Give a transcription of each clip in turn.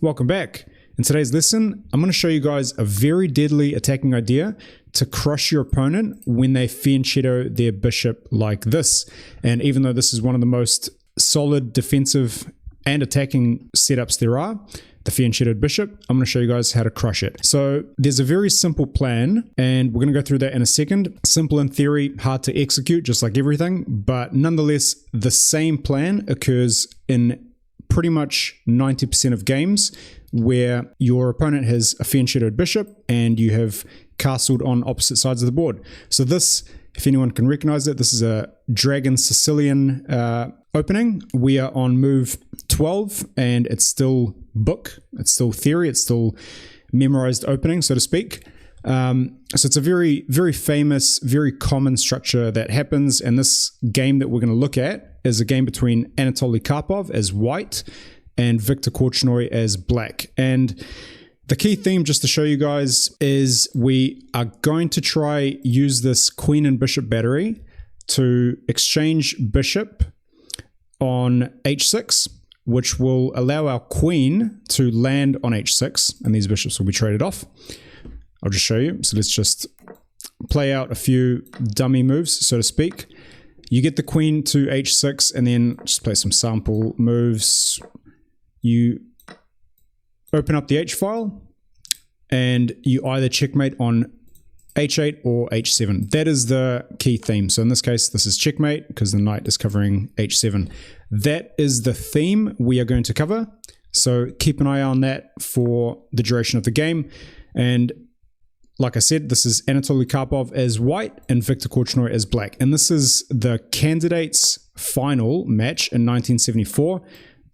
Welcome back. In today's lesson, I'm going to show you guys a very deadly attacking idea to crush your opponent when they fianchetto their bishop like this. And even though this is one of the most solid defensive and attacking setups there are, the fianchettoed bishop, I'm going to show you guys how to crush it. So there's a very simple plan, and we're going to go through that in a second. Simple in theory, hard to execute, just like everything, but nonetheless, the same plan occurs in pretty much 90% of games where your opponent has a fianchettoed bishop and you have castled on opposite sides of the board. So this, if anyone can recognize it, this is a Dragon Sicilian opening. We are on move 12 and it's still book, it's still theory, it's still memorized opening, so to speak. So it's a very, very famous, very common structure that happens, and this game that we're going to look at is a game between Anatoly Karpov as white and Viktor Korchnoi as black. And the key theme, just to show you guys, is we are going to try use this queen and bishop battery to exchange bishop on h6, which will allow our queen to land on h6, and these bishops will be traded off. I'll just show you. So let's just play out a few dummy moves, so to speak. You get the queen to h6, and then just play some sample moves. You open up the h-file, and you either checkmate on h8 or h7. That is the key theme. So in this case, this is checkmate because the knight is covering h7. That is the theme we are going to cover. So keep an eye on that for the duration of the game. And like I said, this is Anatoly Karpov as white and Viktor Korchnoi as black. And this is the candidates final match in 1974.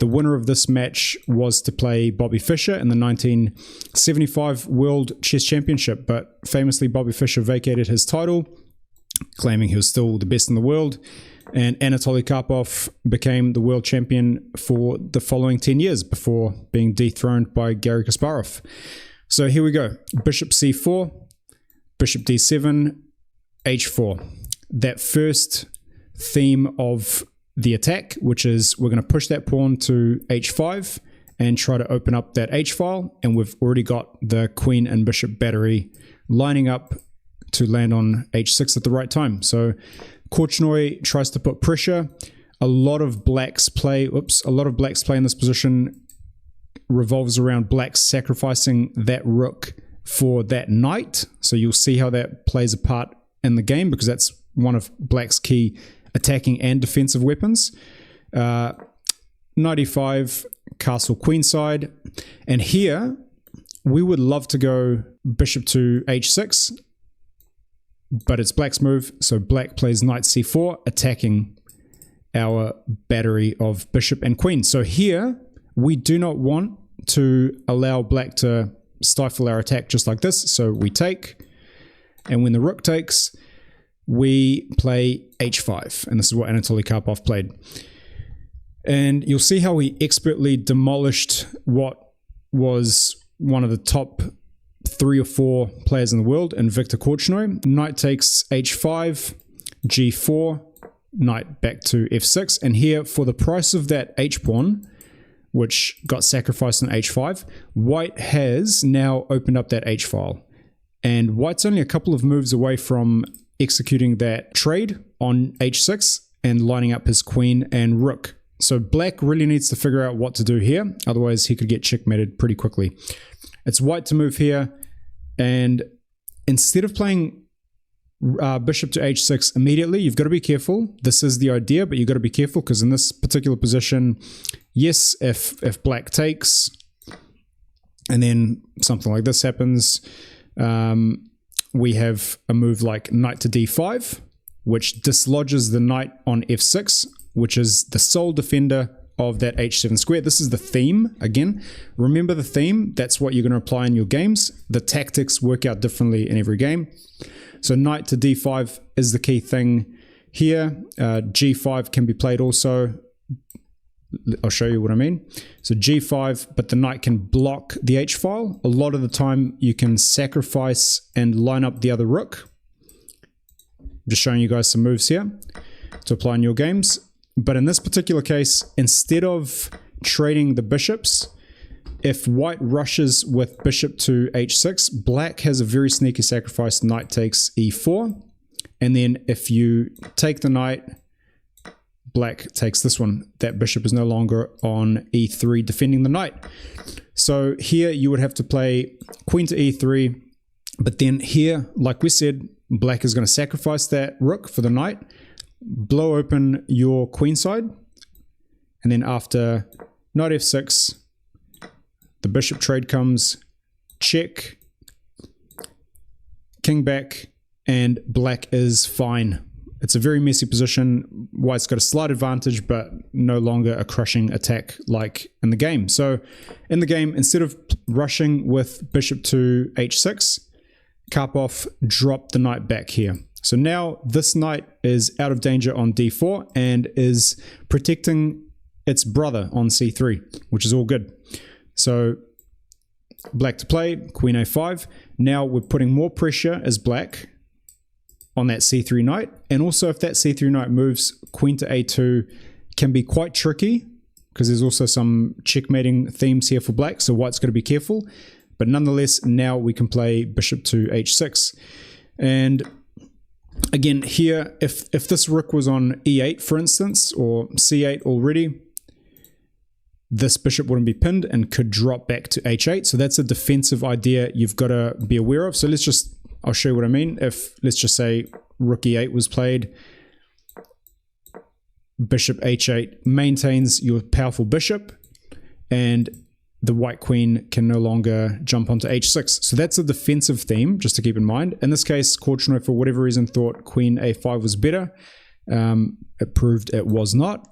The winner of this match was to play Bobby Fischer in the 1975 World Chess Championship, but famously Bobby Fischer vacated his title, claiming he was still the best in the world, and Anatoly Karpov became the world champion for the following 10 years before being dethroned by Garry Kasparov. So here we go. Bishop c4, bishop d7, h4. That first theme of the attack, which is we're going to push that pawn to h5 and try to open up that h-file, and we've already got the queen and bishop battery lining up to land on h6 at the right time. So Korchnoi tries to put pressure. A lot of blacks play in this position revolves around blacks sacrificing that rook for that knight. So you'll see how that plays a part in the game, because that's one of black's key attacking and defensive weapons. Knight e5, castle queenside, and here we would love to go bishop to h6, but it's black's move, so black plays knight c4, attacking our battery of bishop and queen. So here we do not want to allow black to stifle our attack just like this, so we take, and when the rook takes, we play h5, and this is what Anatoly Karpov played. And you'll see how he expertly demolished what was one of the top 3 or 4 players in the world, and Viktor Korchnoi. Knight takes h5, g4, knight back to f6, and here for the price of that h-pawn, which got sacrificed on h5, white has now opened up that h-file. And white's only a couple of moves away from executing that trade on h6 and lining up his queen and rook. So black really needs to figure out what to do here, otherwise he could get checkmated pretty quickly. It's white to move here, and instead of playing bishop to h6 immediately, you've got to be careful. This is the idea, but you've got to be careful, because in this particular position, yes, if black takes and then something like this happens, we have a move like knight to d5, which dislodges the knight on f6, which is the sole defender of that h7 square. This is the theme. Again, remember the theme. That's what you're going to apply in your games. The tactics work out differently in every game. So knight to d5 is the key thing here. G5 can be played also. I'll show you what I mean. So g5, but the knight can block the h-file. A lot of the time you can sacrifice and line up the other rook. I'm just showing you guys some moves here to apply in your games. But in this particular case, instead of trading the bishops, if white rushes with bishop to h6, black has a very sneaky sacrifice, knight takes e4. And then if you take the knight, black takes this one. That bishop is no longer on e3 defending the knight. So here you would have to play queen to e3, but then here, like we said, black is going to sacrifice that rook for the knight, blow open your queen side, and then after knight f6, the bishop trade comes, check, king back, and black is fine. It's a very messy position. White's got a slight advantage, but no longer a crushing attack like in the game. So in the game, instead of rushing with bishop to h6, Karpov dropped the knight back here. So now this knight is out of danger on d4 and is protecting its brother on c3, which is all good. So black to play, queen a5. Now we're putting more pressure as black on that c3 knight, and also if that c3 knight moves, queen to a2 can be quite tricky because there's also some checkmating themes here for black, so white's got to be careful. But nonetheless, now we can play bishop to h6. And again here, if this rook was on e8 for instance, or c8 already, this bishop wouldn't be pinned and could drop back to h8. So that's a defensive idea you've got to be aware of. So I'll show you what I mean. If, let's just say, rook e8 was played, bishop h8 maintains your powerful bishop, and the white queen can no longer jump onto h6. So that's a defensive theme, just to keep in mind. In this case, Korchnoi, for whatever reason, thought queen a5 was better. It proved it was not.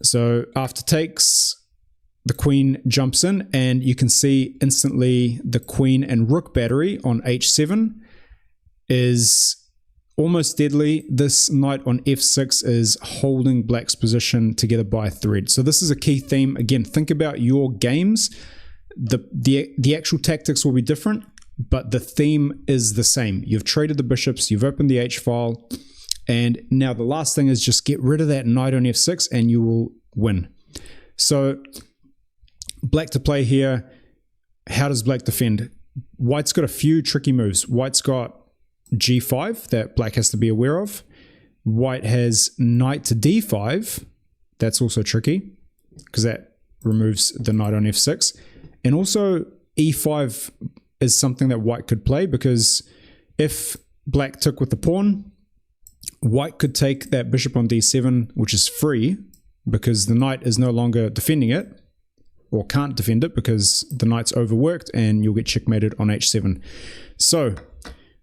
So after takes, the queen jumps in, and you can see instantly the queen and rook battery on h7 is almost deadly. This knight on f6 is holding black's position together by a thread. So this is a key theme. Again, think about your games. The actual tactics will be different, but the theme is the same. You've traded the bishops, you've opened the h file, and now the last thing is just get rid of that knight on f6 and you will win. So black to play here. How does black defend? White's got a few tricky moves. White's got g5 that black has to be aware of. White has knight to d5. That's also tricky because that removes the knight on f6. And also e5 is something that white could play, because if black took with the pawn, white could take that bishop on d7, which is free because the knight is no longer defending it, or can't defend it because the knight's overworked, and you'll get checkmated on h7. So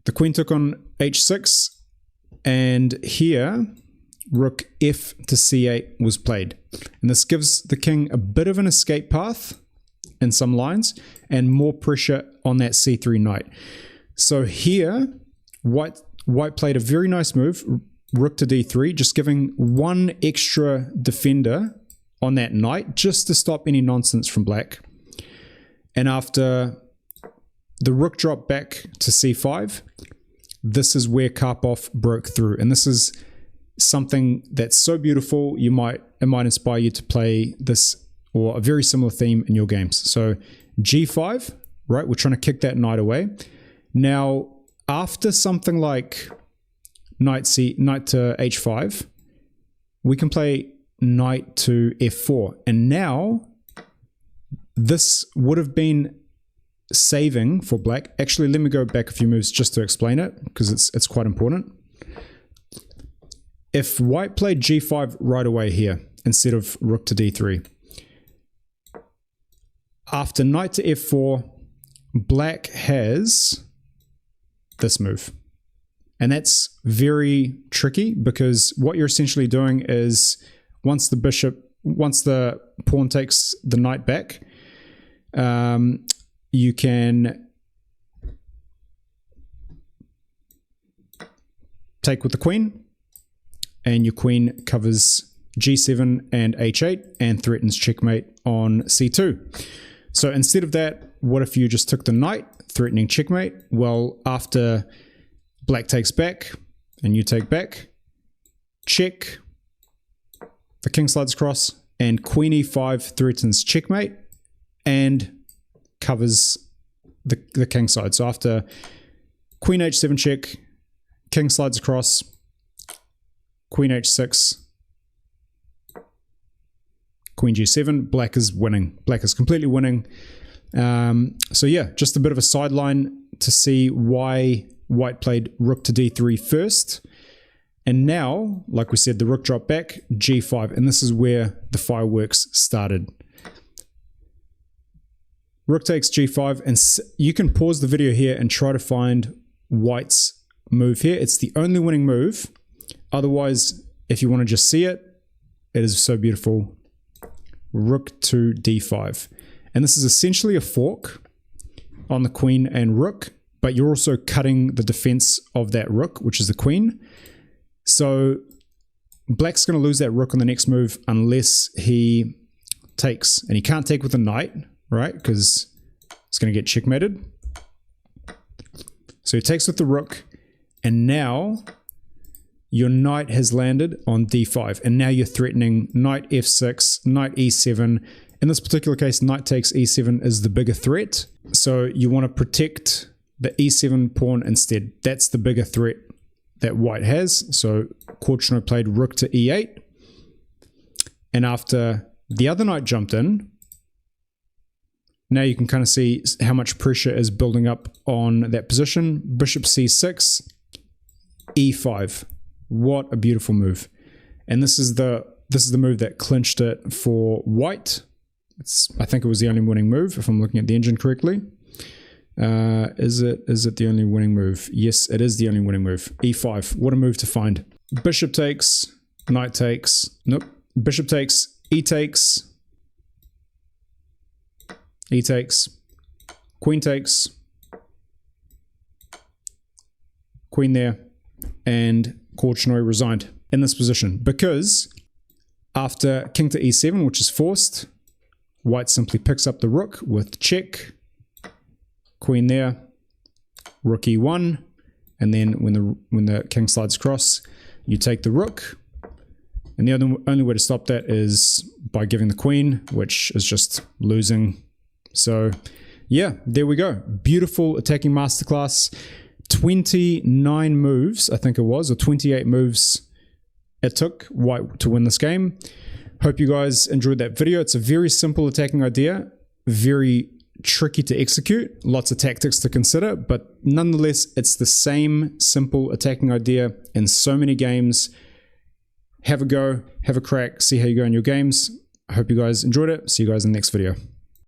the queen took on h6, and here rook f to c8 was played. And this gives the king a bit of an escape path in some lines and more pressure on that c3 knight. So here white played a very nice move, rook to d3, just giving one extra defender on that knight just to stop any nonsense from black. And after the rook dropped back to c5, this is where Karpov broke through. And this is something that's so beautiful, it might inspire you to play this or a very similar theme in your games. So g5, right? We're trying to kick that knight away. Now, after something like knight to h5, we can play knight to f4. And now this would have been saving for black. Actually, let me go back a few moves just to explain it, because it's quite important. If white played g5 right away here instead of rook to d3, after knight to f4, black has this move. And that's very tricky, because what you're essentially doing is once the pawn takes the knight back, you can take with the queen, and your queen covers g7 and h8 and threatens checkmate on c2. So instead of that, what if you just took the knight, threatening checkmate? Well, after black takes back and you take back, check, the king slides across, and queen e5 threatens checkmate, and covers the king side. So after queen h7 check, king slides across, queen h6, queen g7, black is winning. Black is completely winning. So yeah, just a bit of a sideline to see why white played rook to d3 first. And now, like we said, the rook dropped back, g5, and this is where the fireworks started. Rook takes g5, and you can pause the video here and try to find white's move here. It's the only winning move. Otherwise, if you want to just see it, it is so beautiful. Rook to d5. And this is essentially a fork on the queen and rook, but you're also cutting the defense of that rook, which is the queen. So black's going to lose that rook on the next move unless he takes. And he can't take with a knight, right? Because it's going to get checkmated. So he takes with the rook, and now your knight has landed on d5. And now you're threatening knight f6, knight e7. In this particular case, knight takes e7 is the bigger threat. So you want to protect the e7 pawn instead. That's the bigger threat that white has. So Positional played rook to e8. And after the other knight jumped in, now you can kind of see how much pressure is building up on that position. Bishop c6, e5. What a beautiful move. And this is the move that clinched it for white. I think it was the only winning move, if I'm looking at the engine correctly. Is it the only winning move? Yes, it is the only winning move. e5. What a move to find. Bishop takes, knight takes. Nope. Bishop takes, e takes, e takes, queen takes, queen there, and Korchnoi resigned in this position because after king to e7, which is forced, white simply picks up the rook with check, queen there, rook e1, and then when the king slides across, you take the rook. And the only way to stop that is by giving the queen, which is just losing. So yeah, there we go. Beautiful attacking masterclass. 29 moves, I think it was, or 28 moves it took white to win this game. Hope you guys enjoyed that video. It's a very simple attacking idea, very tricky to execute, lots of tactics to consider, but nonetheless, it's the same simple attacking idea in so many games. Have a go, have a crack, see how you go in your games. I hope you guys enjoyed it. See you guys in the next video.